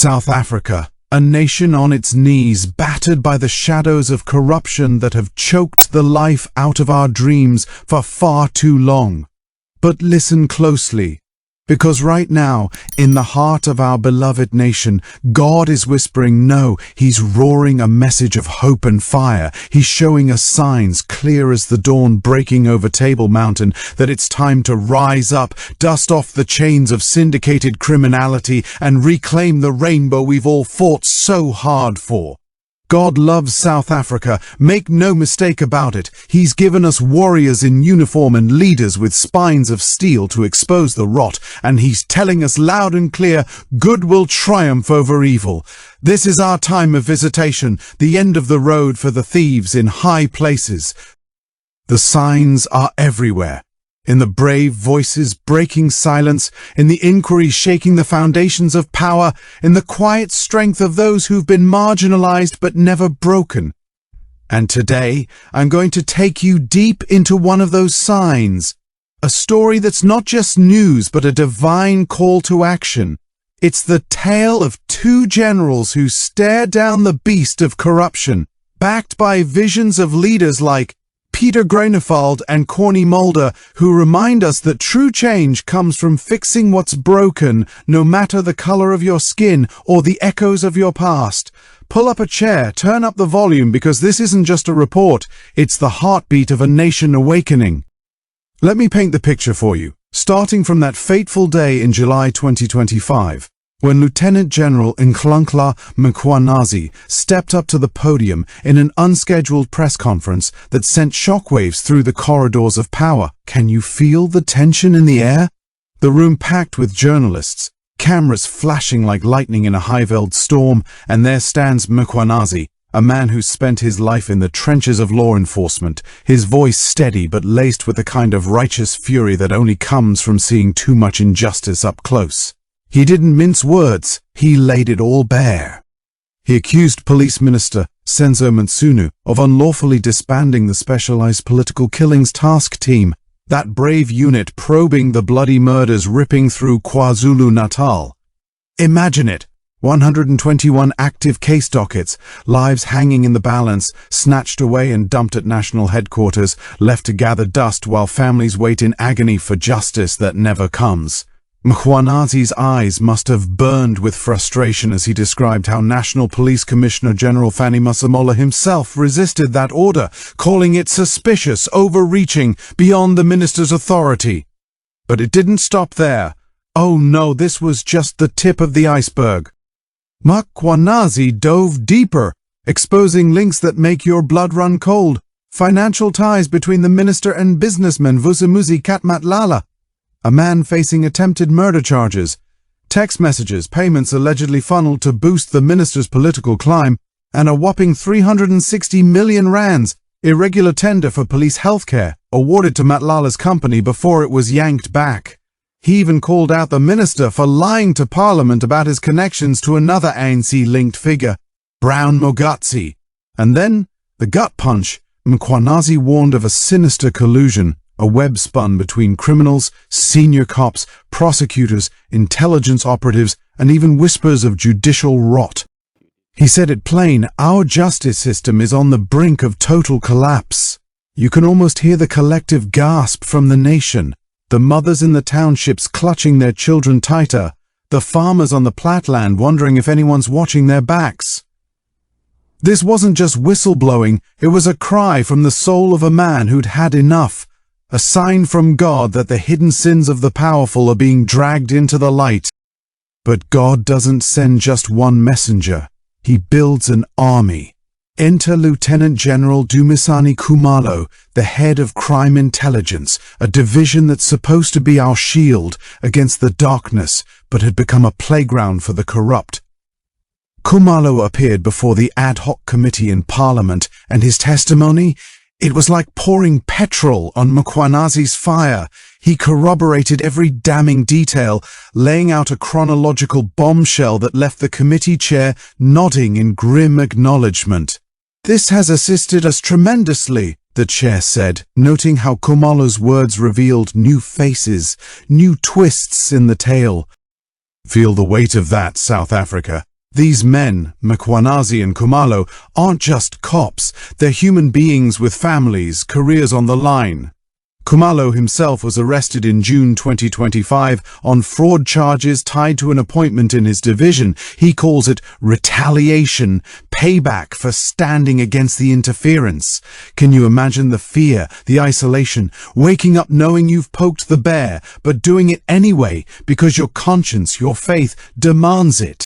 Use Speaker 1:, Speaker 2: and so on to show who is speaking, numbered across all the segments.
Speaker 1: South Africa, a nation on its knees, battered by the shadows of corruption that have choked the life out of our dreams for far too long. But listen closely, because right now, in the heart of our beloved nation, God is whispering no. He's roaring a message of hope and fire. He's showing us signs clear as the dawn breaking over Table Mountain that it's time to rise up, dust off the chains of syndicated criminality, and reclaim the rainbow we've all fought so hard for. God loves South Africa, make no mistake about it. He's given us warriors in uniform and leaders with spines of steel to expose the rot, and he's telling us loud and clear, good will triumph over evil. This is our time of visitation, the end of the road for the thieves in high places. The signs are everywhere. In the brave voices breaking silence, in the inquiry shaking the foundations of power, in the quiet strength of those who've been marginalized but never broken. And today, I'm going to take you deep into one of those signs. A story that's not just news, but a divine call to action. It's the tale of two generals who stare down the beast of corruption, backed by visions of leaders like Peter Grunewald and Corny Mulder, who remind us that true change comes from fixing what's broken, no matter the color of your skin or the echoes of your past. Pull up a chair, turn up the volume, because this isn't just a report, it's the heartbeat of a nation awakening. Let me paint the picture for you, starting from that fateful day in July 2025. When Lieutenant General Nhlanhla Mkhwanazi stepped up to the podium in an unscheduled press conference that sent shockwaves through the corridors of power. Can you feel the tension in the air? The room packed with journalists, cameras flashing like lightning in a high-veiled storm, and there stands Mkhwanazi, a man who spent his life in the trenches of law enforcement, his voice steady but laced with the kind of righteous fury that only comes from seeing too much injustice up close. He didn't mince words, he laid it all bare. He accused Police Minister Senzo Mchunu of unlawfully disbanding the Specialized Political Killings Task Team, that brave unit probing the bloody murders ripping through KwaZulu-Natal. Imagine it, 121 active case dockets, lives hanging in the balance, snatched away and dumped at national headquarters, left to gather dust while families wait in agony for justice that never comes. Mkhwanazi's eyes must have burned with frustration as he described how National Police Commissioner General Fanny Masemola himself resisted that order, calling it suspicious, overreaching, beyond the minister's authority. But it didn't stop there. Oh no, this was just the tip of the iceberg. Mkhwanazi dove deeper, exposing links that make your blood run cold, financial ties between the minister and businessman Vusimuzi Katmatlala, a man facing attempted murder charges, text messages, payments allegedly funneled to boost the minister's political climb, and a whopping 360 million rands, irregular tender for police healthcare, awarded to Matlala's company before it was yanked back. He even called out the minister for lying to Parliament about his connections to another ANC-linked figure, Brown Mogatsi. And then, the gut punch, Mkhwanazi warned of a sinister collusion, a web spun between criminals, senior cops, prosecutors, intelligence operatives, and even whispers of judicial rot. He said it plain, our justice system is on the brink of total collapse. You can almost hear the collective gasp from the nation, the mothers in the townships clutching their children tighter, the farmers on the Platland wondering if anyone's watching their backs. This wasn't just whistleblowing, it was a cry from the soul of a man who'd had enough. A sign from God that the hidden sins of the powerful are being dragged into the light. But God doesn't send just one messenger. He builds an army. Enter Lieutenant General Dumisani Khumalo, the head of crime intelligence, a division that's supposed to be our shield against the darkness, but had become a playground for the corrupt. Khumalo appeared before the ad hoc committee in Parliament, and his testimony? It was like pouring petrol on Mkhwanazi's fire. He corroborated every damning detail, laying out a chronological bombshell that left the committee chair nodding in grim acknowledgement. This has assisted us tremendously, the chair said, noting how Khumalo's words revealed new faces, new twists in the tale. Feel the weight of that, South Africa. These men, Mkhwanazi and Khumalo, aren't just cops, they're human beings with families, careers on the line. Khumalo himself was arrested in June 2025 on fraud charges tied to an appointment in his division. He calls it retaliation, payback for standing against the interference. Can you imagine the fear, the isolation, waking up knowing you've poked the bear, but doing it anyway because your conscience, your faith demands it?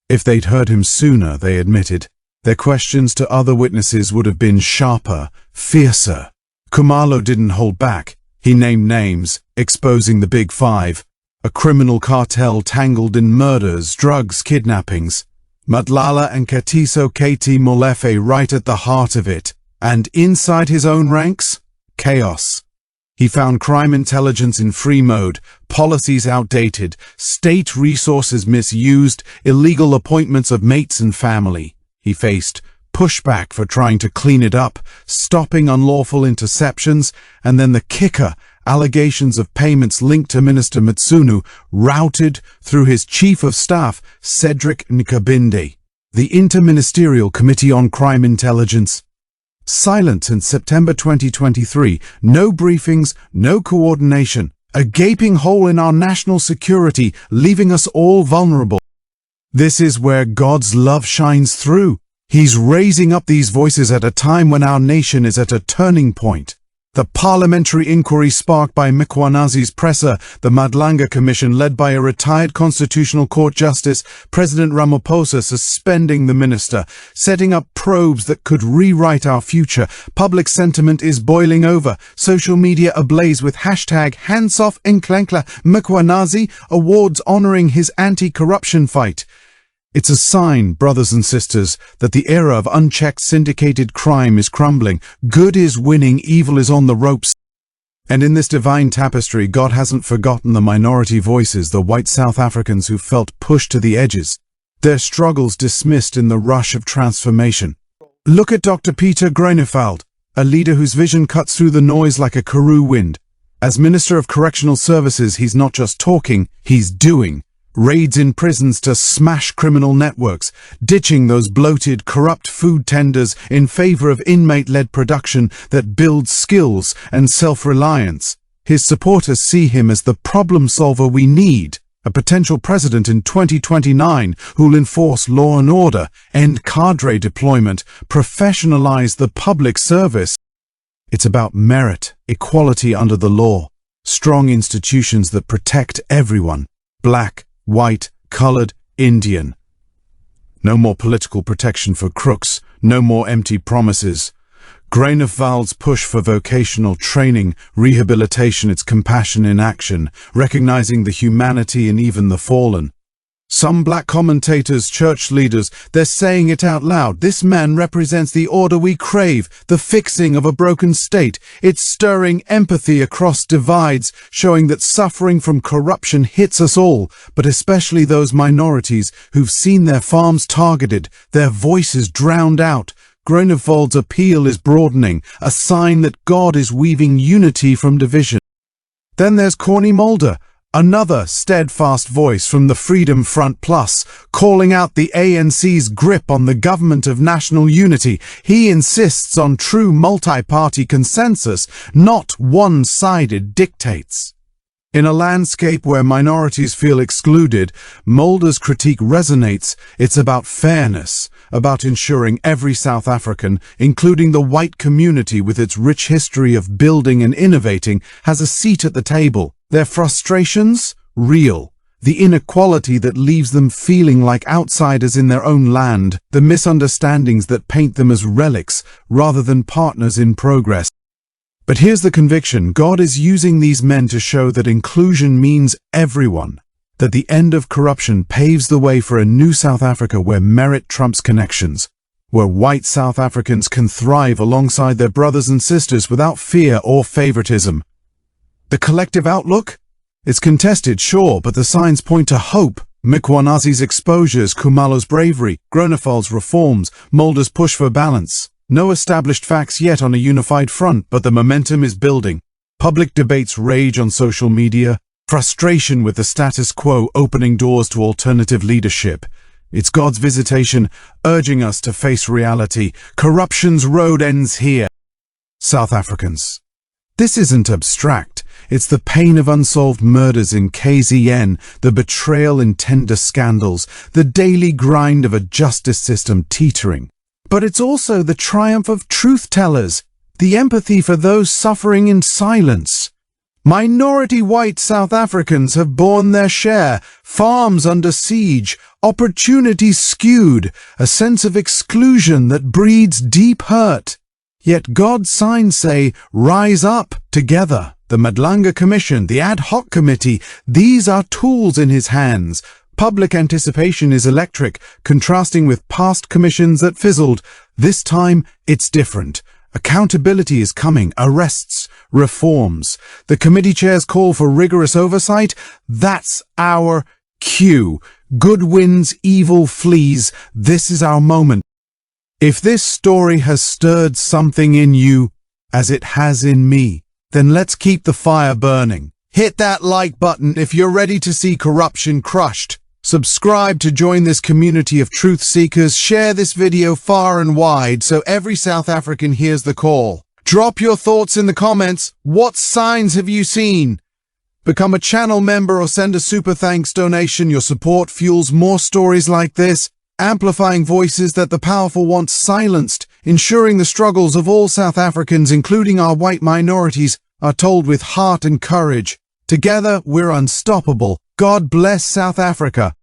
Speaker 1: If they'd heard him sooner, they admitted, their questions to other witnesses would have been sharper, fiercer. Khumalo didn't hold back. He named names, exposing the Big Five, a criminal cartel tangled in murders, drugs, kidnappings. Matlala and Katiso KT Molefe right at the heart of it. And inside his own ranks, chaos. He found crime intelligence in free mode, policies outdated, state resources misused, illegal appointments of mates and family. He faced pushback for trying to clean it up, stopping unlawful interceptions, and then the kicker, allegations of payments linked to Minister Mtsunu, routed through his chief of staff, Cedric Nkabinde. The Interministerial Committee on Crime Intelligence. Silent in September 2023, no briefings, no coordination, a gaping hole in our national security, leaving us all vulnerable. This is where God's love shines through. He's raising up these voices at a time when our nation is at a turning point. The parliamentary inquiry sparked by Mkhwanazi's presser, the Madlanga Commission led by a retired Constitutional Court Justice, President Ramaphosa suspending the minister, setting up probes that could rewrite our future. Public sentiment is boiling over, social media ablaze with hashtag #HandsOffNklenkla Mkhwanazi, awards honoring his anti-corruption fight. It's a sign, brothers and sisters, that the era of unchecked syndicated crime is crumbling. Good is winning, evil is on the ropes. And in this divine tapestry, God hasn't forgotten the minority voices, the white South Africans who felt pushed to the edges, their struggles dismissed in the rush of transformation. Look at Dr. Peter Groenewald, a leader whose vision cuts through the noise like a Karoo wind. As Minister of Correctional Services, he's not just talking, he's doing. Raids in prisons to smash criminal networks, ditching those bloated, corrupt food tenders in favor of inmate-led production that builds skills and self-reliance. His supporters see him as the problem solver we need, a potential president in 2029 who'll enforce law and order, end cadre deployment, professionalize the public service. It's about merit, equality under the law, strong institutions that protect everyone, black, white, colored, Indian. No more political protection for crooks, no more empty promises. Groenewald's push for vocational training, rehabilitation, its compassion in action, recognizing the humanity in even the fallen. Some black commentators, church leaders, they're saying it out loud. This man represents the order we crave, the fixing of a broken state. It's stirring empathy across divides, showing that suffering from corruption hits us all, but especially those minorities who've seen their farms targeted, their voices drowned out. Groenewald's appeal is broadening, a sign that God is weaving unity from division. Then there's Cornie Mulder, another steadfast voice from the Freedom Front Plus, calling out the ANC's grip on the government of national unity. He insists on true multi-party consensus, not one-sided dictates. In a landscape where minorities feel excluded, Mulder's critique resonates. It's about fairness, about ensuring every South African, including the white community with its rich history of building and innovating, has a seat at the table. Their frustrations? Real. The inequality that leaves them feeling like outsiders in their own land. The misunderstandings that paint them as relics rather than partners in progress. But here's the conviction. God is using these men to show that inclusion means everyone. That the end of corruption paves the way for a new South Africa where merit trumps connections. Where white South Africans can thrive alongside their brothers and sisters without fear or favoritism. The collective outlook? It's contested, sure, but the signs point to hope. Mkhwanazi's exposures, Khumalo's bravery, Groenewald's reforms, Mulder's push for balance. No established facts yet on a unified front, but the momentum is building. Public debates rage on social media, frustration with the status quo opening doors to alternative leadership. It's God's visitation, urging us to face reality. Corruption's road ends here. South Africans. This isn't abstract. It's the pain of unsolved murders in KZN, the betrayal in tender scandals, the daily grind of a justice system teetering. But it's also the triumph of truth-tellers, the empathy for those suffering in silence. Minority white South Africans have borne their share, farms under siege, opportunities skewed, a sense of exclusion that breeds deep hurt. Yet God's signs say, rise up together. The Madlanga Commission, the Ad Hoc Committee, these are tools in his hands. Public anticipation is electric, contrasting with past commissions that fizzled. This time, it's different. Accountability is coming, arrests, reforms. The committee chairs call for rigorous oversight. That's our cue. Good wins, evil flees. This is our moment. If this story has stirred something in you, as it has in me, then let's keep the fire burning. Hit that like button if you're ready to see corruption crushed. Subscribe to join this community of truth seekers. Share this video far and wide so every South African hears the call. Drop your thoughts in the comments. What signs have you seen? Become a channel member or send a super thanks donation. Your support fuels more stories like this, amplifying voices that the powerful want silenced, ensuring the struggles of all South Africans, including our white minorities, are told with heart and courage. Together, we're unstoppable. God bless South Africa.